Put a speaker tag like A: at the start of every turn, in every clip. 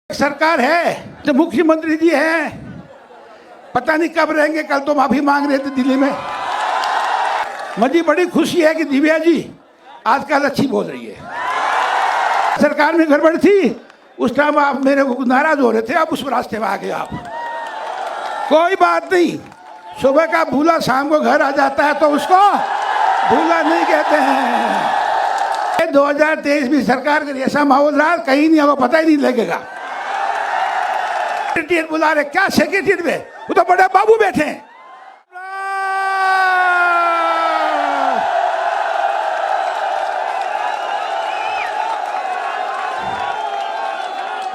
A: सरकार है तो मुख्यमंत्री जी हैं, पता नहीं कब रहेंगे। कल तो माफी मांग रहे थे दिल्ली में। मुझे बड़ी खुशी है कि दिव्या जी आजकल अच्छी बोल रही है। सरकार में गड़बड़ थी, उस टाइम आप मेरे को नाराज हो रहे थे, आप उस रास्ते में आ गए। आप कोई बात नहीं, सुबह का भूला शाम को घर आ जाता है तो उसको भूला नहीं कहते हैं। 2023 में सरकार का ऐसा माहौल रहा, कहीं नहीं, आपको पता ही नहीं लगेगा। सेक्रेटरिएट बुला रहे, क्या सेक्रेटरिएट में? वो तो बड़े बाबू बैठे हैं।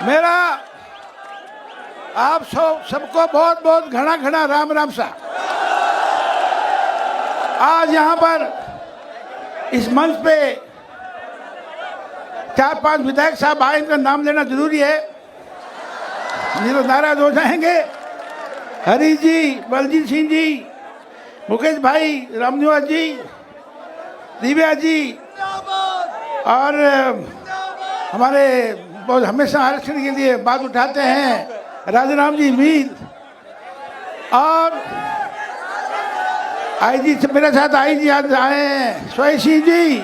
A: मेरा आप सबको बहुत बहुत घना घना राम राम सा। आज यहाँ पर इस मंच पे 4-5 विधायक साहब आए, इनका नाम लेना जरूरी है, नहीं तो नाराज हो जाएंगे। हरी जी, बलजीत सिंह जी, मुकेश भाई, रामनिवास जी, दिव्या जी और हमारे बहुत हमेशा आरक्षण के लिए बात उठाते हैं राजाराम जी मीर, और आई जी मेरे साथ आई जी आज आए हैं, सोई सिंह जी,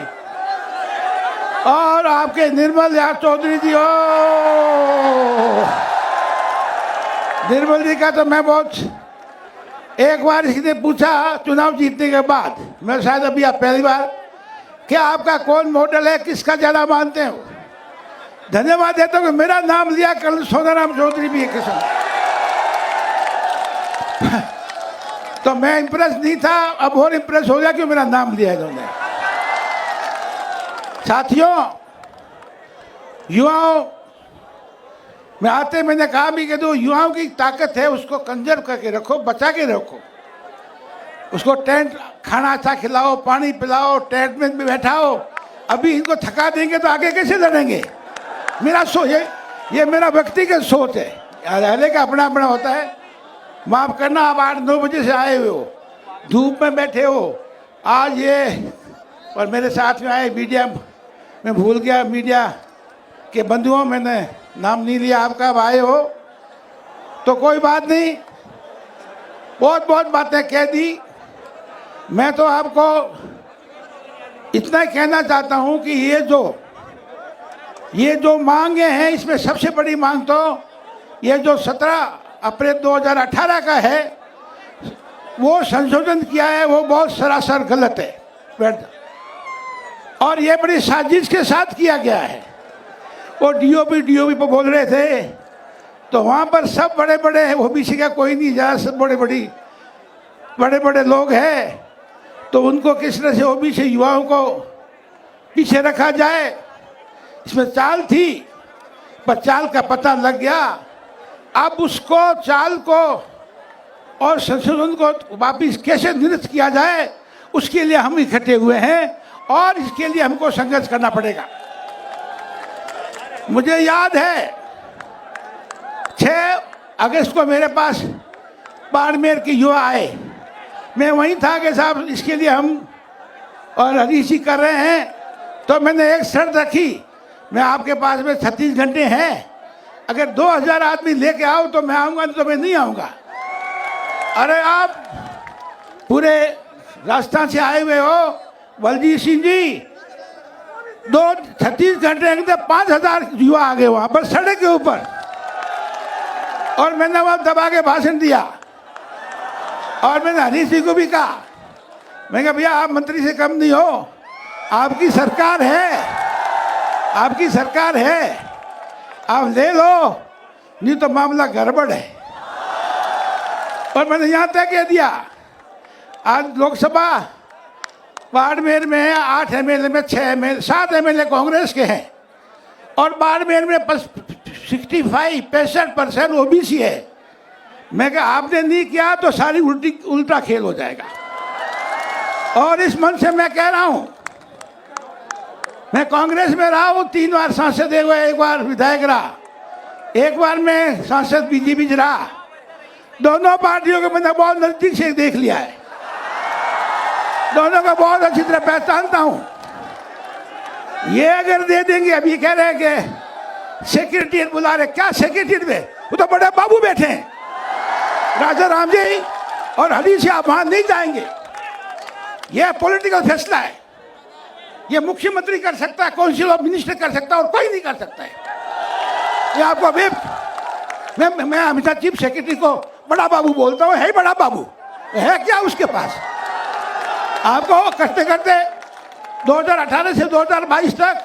A: और आपके निर्मल यार चौधरी जी। ओ निर्मल जी का तो मैं बहुत, एक बार इसने पूछा चुनाव जीतने के बाद, मैं शायद अभी आप पहली बार, क्या आपका कौन मॉडल है, किसका ज्यादा मानते हो? धन्यवाद देता हूँ, मेरा नाम लिया कल सोनाराम चौधरी भी एक किस्म। तो मैं इम्प्रेस नहीं था, अब और इम्प्रेस हो गया क्यों मेरा नाम लिया इन्होंने। साथियों, युवाओं में आते मैंने कहा भी कि दो युवाओं की ताकत है, उसको कंजर्व करके रखो, बचा के रखो। उसको टेंट खाना अच्छा खिलाओ, पानी पिलाओ, टेंट में भी बैठाओ। अभी इनको थका देंगे तो आगे कैसे लड़ेंगे? मेरा सोच है, ये मेरा व्यक्तिगत सोच है, रहने का अपना अपना होता है। माफ करना, आप 8-9 बजे से आए हुए हो, धूप में बैठे हो आज ये, और मेरे साथ में आए मीडिया, मैं भूल गया मीडिया के बंधुओं, मैंने नाम नहीं लिया आपका, अब आए हो तो कोई बात नहीं, बहुत बहुत बातें कह दी। मैं तो आपको इतना कहना चाहता हूं कि ये जो मांगे हैं, इसमें सबसे बड़ी मांग तो ये जो 17 अप्रैल 2018 का है, वो संशोधन किया है, वो बहुत सरासर गलत है और ये बड़ी साजिश के साथ किया गया है। वो डीओपी पर बोल रहे थे, तो वहाँ पर सब बड़े बड़े ओबीसी का कोई नहीं जा, सब बड़े बड़े लोग हैं, तो उनको किस तरह से ओबीसी युवाओं को पीछे रखा जाए, इसमें चाल थी, पर चाल का पता लग गया। अब उसको चाल को और संशोधन को वापिस कैसे निरस्त किया जाए, उसके लिए हम इकट्ठे हुए हैं और इसके लिए हमको संघर्ष करना पड़ेगा। मुझे याद है 6 अगस्त को मेरे पास बाड़मेर के युवा आए, मैं वहीं था कि साहब इसके लिए हम और हरीश जी कर रहे हैं, तो मैंने एक शर्त रखी, मैं आपके पास में 36 घंटे हैं, अगर 2000 आदमी लेके आओ तो मैं आऊँगा, तो मैं नहीं आऊँगा। अरे आप पूरे राजस्थान से आए हुए हो बलजीत सिंह जी, 36 घंटे के अंदर 5000 युवा आ गए वहां पर सड़क के ऊपर, और मैंने वहां दबा के भाषण दिया। और मैंने हरीश जी को भी कहा, मैं कहा भैया आप मंत्री से कम नहीं हो, आपकी सरकार है, आपकी सरकार है, आप ले लो, नहीं तो मामला गड़बड़ है। और मैंने यहाँ तय कह दिया, आज लोकसभा बाड़मेर में 8 एमएलए में 7 एमएलए कांग्रेस के हैं, और बाड़मेर में 65% ओबीसी है। मैं कहा आपने नहीं किया तो सारी उल्टा खेल हो जाएगा। और इस मन से मैं कह रहा हूं, मैं कांग्रेस में रहा हूं, 3 बार सांसद, एक बार विधायक रहा, एक बार मैं सांसद बीजेपी रहा। दोनों पार्टियों को मैंने बहुत नजदीक से देख लिया है, दोनों को बहुत अच्छी तरह पहचानता हूं। ये अगर दे देंगे, अभी कह रहे हैं कि सेक्रेटरिएट बुला रहे, क्या सेक्रेटरिएट में? वो तो बड़े बाबू बैठे हैं, राजा राम जी और हरीश जी, आप वहां नहीं जाएंगे। यह पॉलिटिकल फैसला है, ये मुख्यमंत्री कर सकता है, काउंसिल ऑफ मिनिस्टर कर सकता है, और कोई नहीं कर सकता है। ये आपको मैं हमेशा चीफ सेक्रेटरी को बड़ा बाबू बोलता हूँ, है बड़ा बाबू है क्या उसके पास? आपको करते करते 2018 से 2022 तक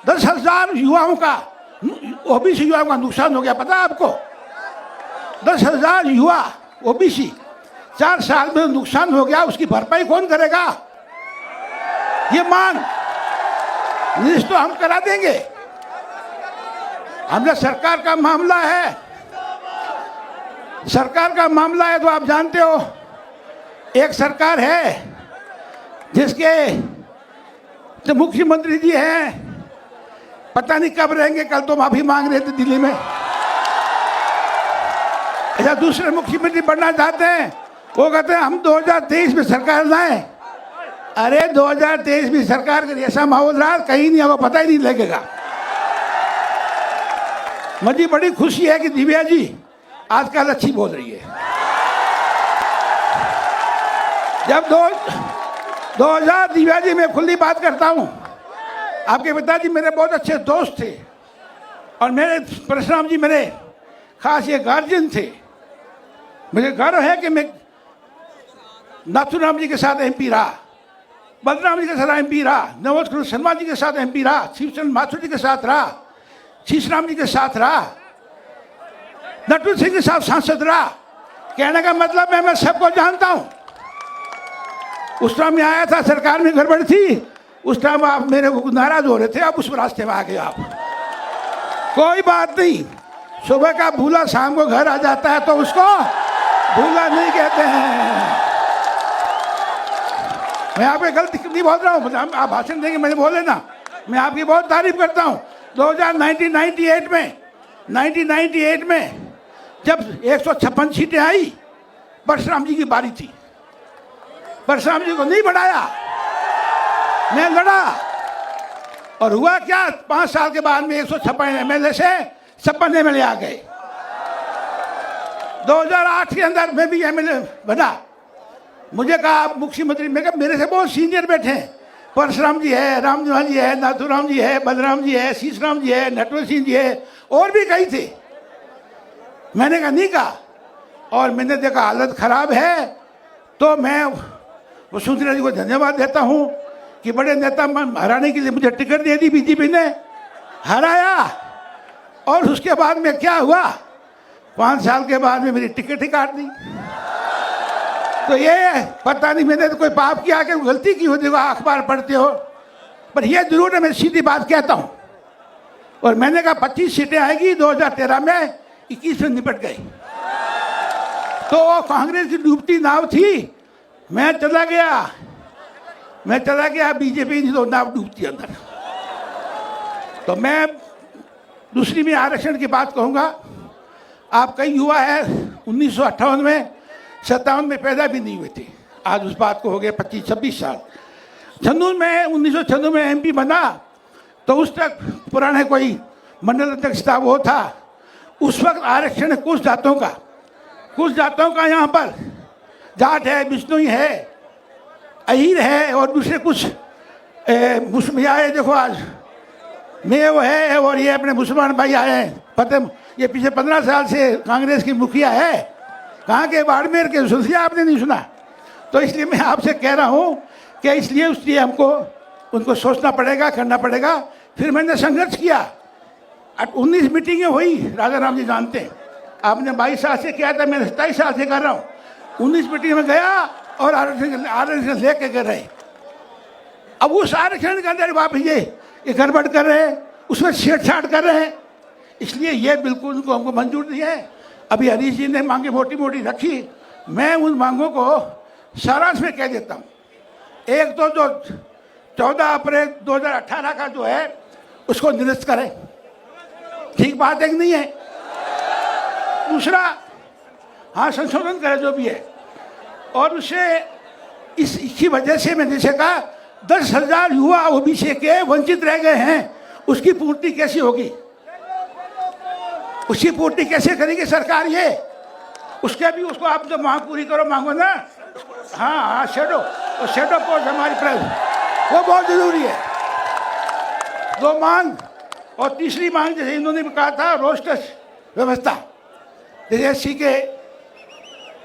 A: 10,000 युवाओं का, ओबीसी युवाओं का नुकसान हो गया, पता है आपको? 10,000 युवा ओबीसी 4 साल में नुकसान हो गया, उसकी भरपाई कौन करेगा? ये मांग तो हम करा देंगे। हमने सरकार का मामला है, सरकार का मामला है तो आप जानते हो, एक सरकार है जिसके जो मुख्यमंत्री जी हैं, पता नहीं कब रहेंगे, कल तो माफी मांग रहे थे दिल्ली में। अच्छा, दूसरे मुख्यमंत्री बनना चाहते हैं, वो कहते हैं हम 2023 में सरकार लाएं। अरे 2023 में सरकार का ऐसा माहौल रहा, कहीं नहीं, आपको पता ही नहीं लगेगा। मुझे बड़ी खुशी है कि दिव्या जी आजकल अच्छी बोल रही है। जब 2000 दिव्या जी, मैं खुली बात करता हूं, आपके पिताजी मेरे बहुत अच्छे दोस्त थे, और मेरे परशुराम जी मेरे खास ये गार्जियन थे। मुझे गर्व है कि मैं नाथुराम जी के साथ एमपी रहा, बलराम जी के साथ एमपी रहा, नवोद कुमार शर्मा जी के साथ एमपी रहा, शिवचंद्र माथुर जी के साथ रहा, शीशराम जी के साथ रहा, नटवर सिंह के साथ सांसद रहा। कहने का मतलब है मैं सबको जानता हूं। उस टाइम में आया था, सरकार में गड़बड़ थी, उस टाइम आप मेरे को नाराज हो रहे थे, आप उस रास्ते में आ गए। आप कोई बात नहीं, सुबह का भूला शाम को घर आ जाता है, तो उसको भूला नहीं कहते हैं। मैं आपकी गलती नहीं बोल रहा हूँ, आप भाषण देंगे मैंने बोले ना, मैं आपकी बहुत तारीफ करता हूँ। 1998 में जब 156 सीटें आई, परशुराम जी की बारी थी, परशुराम जी को नहीं बढ़ाया, मैं लड़ा, और हुआ क्या, 5 साल के बाद में 156 एमएलए से 56 एमएलए आ गए। 2008 के अंदर मैं भी एमएलए बना। मुझे कहा आप मुख्यमंत्री, मैं कहा मेरे से बहुत सीनियर बैठे हैं, परशुराम जी है, रामजी जी है, नाथुराम जी है, बलराम जी है, शीशराम जी है, नटवर सिंह जी है, और भी कई थे। मैंने कहा नहीं कहा, और मैंने देखा हालत खराब है, तो मैं वसुंधरा जी को धन्यवाद देता हूं कि बड़े नेता हराने के लिए मुझे टिकट दे दी, बीजेपी ने हराया। और उसके बाद में क्या हुआ, 5 साल के बाद में मेरी टिकट ही काट दी। तो ये पता नहीं मैंने तो कोई पाप किया कि गलती की हो, देखो अखबार पढ़ते हो, पर यह जरूर है, मैं सीधी बात कहता हूं। और मैंने कहा 25 सीटें आएगी, 2013 में 21 में निपट गई। तो कांग्रेस की डूबती नाव थी, मैं चला गया बीजेपी नहीं तो नाव डूबती अंदर। तो मैं दूसरी में आरक्षण की बात कहूंगा। आप कई युवा है 1958 में 57 में पैदा भी नहीं हुए थे, आज उस बात को हो गए 25-26 साल। 1996 में एमपी बना, तो उस तक पुराने कोई मंडल अध्यक्ष था, वो था। उस वक्त आरक्षण कुछ जातों का यहाँ पर जाट है, बिश्नोई है, अहीर है, और दूसरे कुछ मुस्लिम आए। देखो आज मेव है, और ये अपने मुसलमान भाई आए हैं। पता ये पिछले 15 साल से कांग्रेस की मुखिया है, कहाँ के, बाड़मेर के, सुनसिया आपने नहीं सुना। तो इसलिए मैं आपसे कह रहा हूँ कि इसलिए हमको उनको सोचना पड़ेगा, करना पड़ेगा। फिर मैंने संघर्ष किया, 19 मीटिंगें हुई, राजा राम जी जानते हैं। आपने 22 साल से किया था, मैं 27 साल से कर रहा हूँ। 19 मीटिंग में गया और आरक्षण लेके कर रहे। अब उस आरक्षण के अंदर वापस ये गड़बड़ कर रहे हैं, उसमें छेड़छाड़ कर रहे हैं, इसलिए ये बिल्कुल उनको हमको मंजूर नहीं है। अभी हरीश जी ने मांगे मोटी मोटी रखी, मैं उन मांगों को सारांश में कह देता हूँ। एक तो जो 14 अप्रैल 2018 का जो है उसको निरस्त करें, ठीक बात है कि नहीं है। दूसरा, हाँ संशोधन करें जो भी है, और उससे इसकी वजह से मैंने जैसे कहा 10,000 युवा ओबीसी के वंचित रह गए हैं, उसकी पूर्ति कैसी होगी। उसी पूर्ति कैसे करेगी सरकार ये? उसके भी उसको आप जो मांग पूरी करो, मांगो ना। हाँ हाँ, शेडो और शेडो पोस्ट हमारी प्रेस, वो बहुत जरूरी है। दो मांग। और तीसरी मांग जैसे इन्होंने भी कहा था, रोस्टर व्यवस्था, जैसे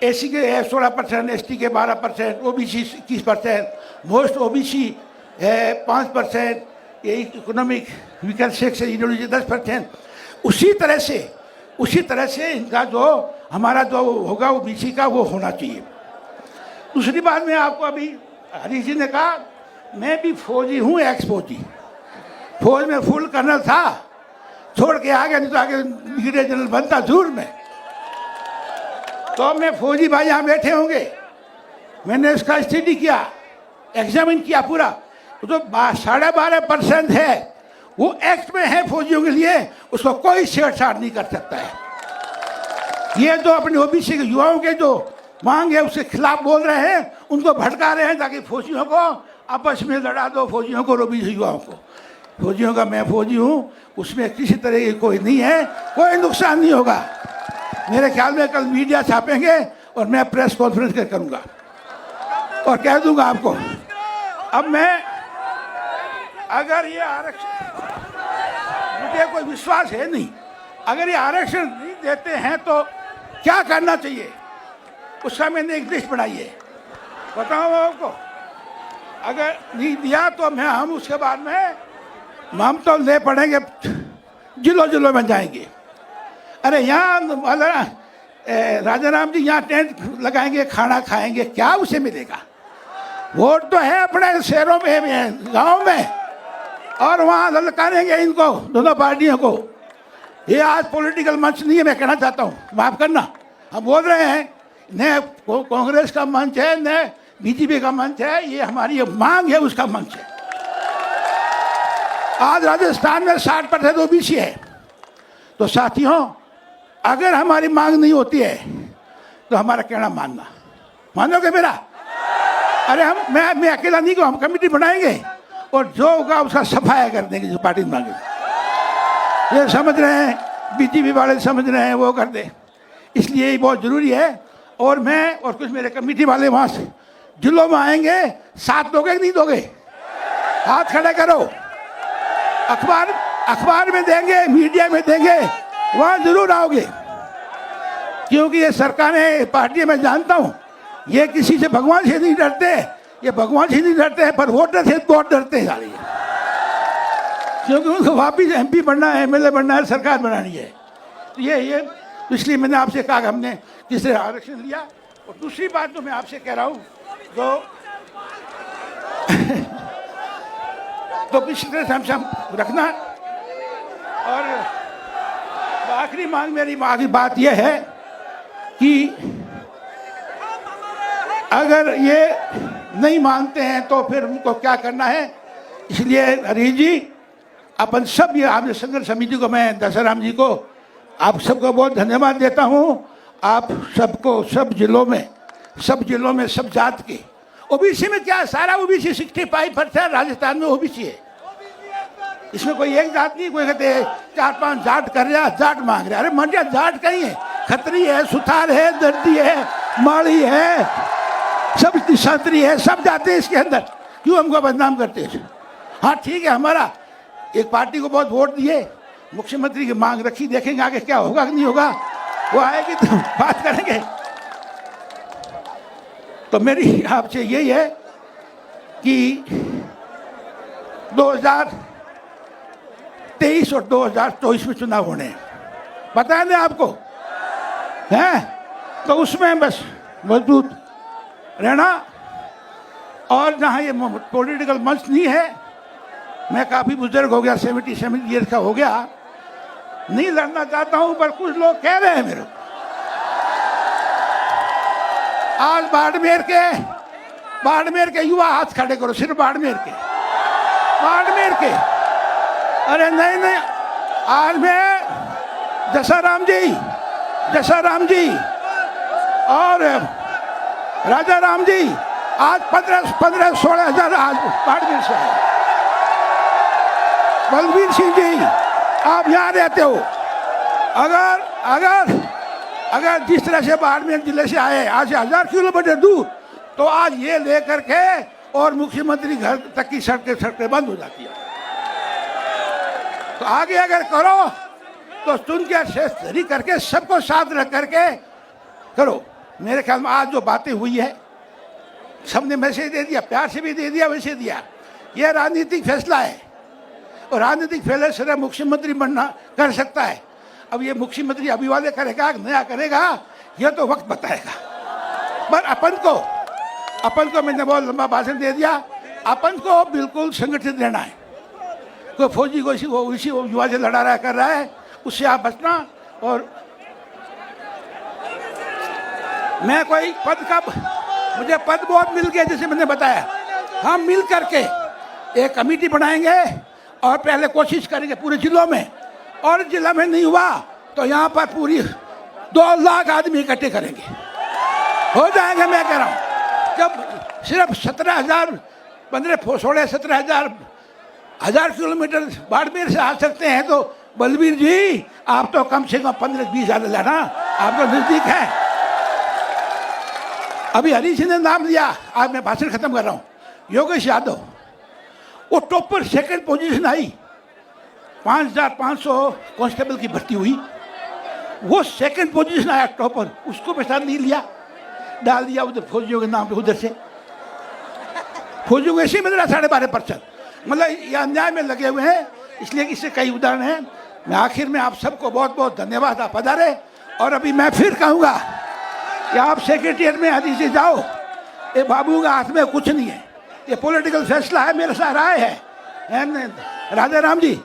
A: एसी के 16%, एसटी के 12%, ओबीसी 21%, मोस्ट ओबीसी है 5%, ये इकोनॉमिक वीकर सेक्शन इन्होंने 10%। उसी तरह से इनका जो हमारा जो होगा ओबीसी का, वो होना चाहिए। दूसरी बात में आपको अभी हरीश जी ने कहा, मैं भी फौजी हूँ, एक्स फौजी, फौज में फुल कर्नल था, छोड़ के आ गया, नहीं तो आगे ब्रिगेडियर जनरल बनता जरूर में। तो मैं फौजी भाई यहाँ बैठे होंगे, मैंने इसका स्टडी किया, एग्जामिन किया पूरा, तो 12.5% है, वो एक्ट में है फौजियों के लिए, उसको कोई छेड़छाड़ नहीं कर सकता है। ये जो अपने ओबीसी के युवाओं के जो मांग है उसके खिलाफ बोल रहे हैं, उनको भटका रहे हैं ताकि फौजियों को आपस में लड़ा दो, फौजियों को, ओबीसी युवाओं को। फौजियों का मैं फौजी हूँ, उसमें किसी तरह की कोई नहीं है, कोई नुकसान नहीं होगा। मेरे ख्याल में कल मीडिया छापेंगे और मैं प्रेस कॉन्फ्रेंस करूंगा और कह दूंगा आपको। अब मैं, अगर ये आरक्षण, मुझे कोई विश्वास है नहीं, अगर ये आरक्षण नहीं देते हैं तो क्या करना चाहिए, उसका मैंने एक लिस्ट बनाई है, बताऊँ आपको। अगर नहीं दिया तो हम उसके बाद में हम तो ले पड़ेंगे, जिलों में जाएंगे। अरे यहाँ राजा राम जी यहाँ टेंट लगाएंगे, खाना खाएंगे, क्या उसे मिलेगा? वोट तो है अपने शहरों में, गांव में, और वहाँ ललकारेंगे इनको, दोनों पार्टियों को। ये आज पॉलिटिकल मंच नहीं है, मैं कहना चाहता हूँ, माफ करना। हम बोल रहे हैं, न कांग्रेस का मंच है, न बीजेपी का मंच है, ये हमारी मांग है, उसका मंच है। आज राजस्थान में 60% ओबीसी है। तो साथियों, अगर हमारी मांग नहीं होती है तो हमारा कहना मानना, मानोगे मेरा? अरे मैं अकेला नहीं कहूँ, हम कमेटी बनाएंगे और जो होगा उसका सफाया कर देंगे, जो पार्टी मांगे। ये समझ रहे हैं, बीजेपी वाले समझ रहे हैं, वो कर दे। इसलिए ये बहुत जरूरी है। और मैं और कुछ मेरे कमेटी वाले वहाँ से जिलों में आएंगे, साथ दोगे कि नहीं दोगे? हाथ खड़े करो। अखबार में देंगे, मीडिया में देंगे, वहाँ जरूर आओगे। क्योंकि ये सरकारें, पार्टी में जानता हूँ, ये किसी से, भगवान से नहीं डरते, ये भगवान से नहीं डरते हैं, पर वोटर से बहुत डरते हैं सारी। क्योंकि उनको वापिस एमपी बनना है, एमएलए बनना है, सरकार बनानी है। तो ये इसलिए मैंने आपसे कहा कि हमने किसी आरक्षण लिया। और दूसरी बात जो मैं आपसे कह रहा हूँ, तो इसी तरह से हम रखना। और आखिरी मांग, मेरी आखिरी बात यह है कि अगर ये नहीं मानते हैं तो फिर उनको क्या करना है। इसलिए हरीश जी, अपन सब, ये आपने संघर्ष समिति को, मैं दशराम जी को, आप सबको बहुत धन्यवाद देता हूँ। आप सबको सब जिलों में सब जात के, ओबीसी में क्या, सारा ओबीसी 65% राजस्थान में ओबीसी है। इसमें कोई एक जात नहीं। कोई कहते 4-5 जाट कर रहा, जाट मांग रहा। अरे मंडिया जाट कहीं है, खत्री है, सुथार है, दर्दी है, माड़ी है, सब छात्री है, सब जाते हैं इसके अंदर। क्यों हमको बदनाम करते हैं? हाँ ठीक है, हमारा एक पार्टी को बहुत वोट दिए, मुख्यमंत्री की मांग रखी, देखेंगे आगे क्या होगा कि नहीं होगा, वो आएगी तो बात करेंगे। तो मेरी आपसे यही है कि 2023 और 2024 में चुनाव होने हैं, पता है ना आपको, है? तो उसमें बस मजबूत रहना। और जहाँ ये पॉलिटिकल मंच नहीं है, मैं काफ़ी बुजुर्ग हो गया, 77 ईयर्स का हो गया, नहीं लड़ना चाहता हूँ, पर कुछ लोग कह रहे हैं मेरे को। आज बाड़मेर के युवा हाथ खड़े करो, सिर्फ बाड़मेर के। अरे नहीं, आज मैं जसाराम जी और राजा राम जी, आज 15-16 हजार आज बाड़मेर से है। बलबीर सिंह जी, आप यहाँ रहते हो, अगर अगर अगर जिस तरह से बाड़मेर जिले से आए आज से 1000 किलोमीटर दूर, तो आज ये लेकर के और मुख्यमंत्री घर तक की सड़कें बंद हो जाती है। तो आगे अगर करो तो सुन के शेषधरी करके सबको साथ रख करके करो। मेरे ख्याल में आज जो बातें हुई है सबने मैसेज दे दिया, प्यार से भी दे दिया, वैसे दिया। यह राजनीतिक फैसला है और राजनीतिक फैसले सिर्फ मुख्यमंत्री बनना कर सकता है। अब ये मुख्यमंत्री अभी वाले करेगा नया करेगा, यह तो वक्त बताएगा। पर अपन को मैंने बहुत लंबा भाषण दे दिया। अपन को बिल्कुल संगठित रहना है। कोई फौजी को इसी युवा से लड़ा रहा कर रहा है, उससे आप बचना। और मैं कोई मुझे पद बहुत मिल गया, जैसे मैंने बताया। हम मिल करके एक कमेटी बनाएंगे और पहले कोशिश करेंगे पूरे जिलों में, और जिला में नहीं हुआ तो यहाँ पर पूरी 2 लाख आदमी इकट्ठे करेंगे, हो जाएंगे। मैं कह रहा हूँ जब सिर्फ 17,000 17,000 किलोमीटर बाड़मेर से आ सकते हैं, तो बलबीर जी आप तो कम से कम 15-20 हज़ार लाना, आप तो नजदीक है। अभी हरी सिंह ने नाम लिया, आज मैं भाषण खत्म कर रहा हूँ। योगेश यादव, वो टॉप पर सेकंड पोजीशन आई, 5,500 कांस्टेबल की भर्ती हुई, वो सेकंड पोजीशन आया टॉप पर। उसको पैसा नहीं लिया, डाल दिया उधर फौजियों के नाम पे, उधर से फौजियों को ऐसे मिल रहा 12.5%। मतलब ये अन्याय में लगे हुए हैं। इसलिए इससे कई उदाहरण हैं। मैं आखिर में आप सबको बहुत बहुत धन्यवाद, आप पधारे। और अभी मैं फिर कहूँगा कि आप सेक्रेटेरिएट में आदि से जाओ, ये बाबू का हाथ में कुछ नहीं है, ये पॉलिटिकल फैसला है। मेरे साथ राय है राजा राम जी,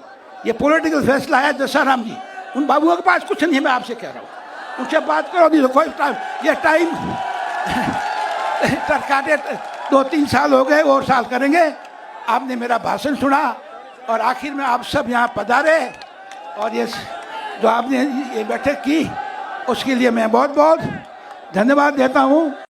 A: ये पॉलिटिकल फैसला है। जैसा राम जी, उन बाबुओं के पास कुछ नहीं है, मैं आपसे कह रहा हूँ। उनसे बात करो, नहीं तो कोई टाइम, ये टाइम काटे 2-3 साल हो गए, और साल करेंगे। आपने मेरा भाषण सुना और आखिर में आप सब यहाँ पधारे, और ये जो आपने ये बैठक की उसके लिए मैं बहुत बहुत धन्यवाद देता हूँ।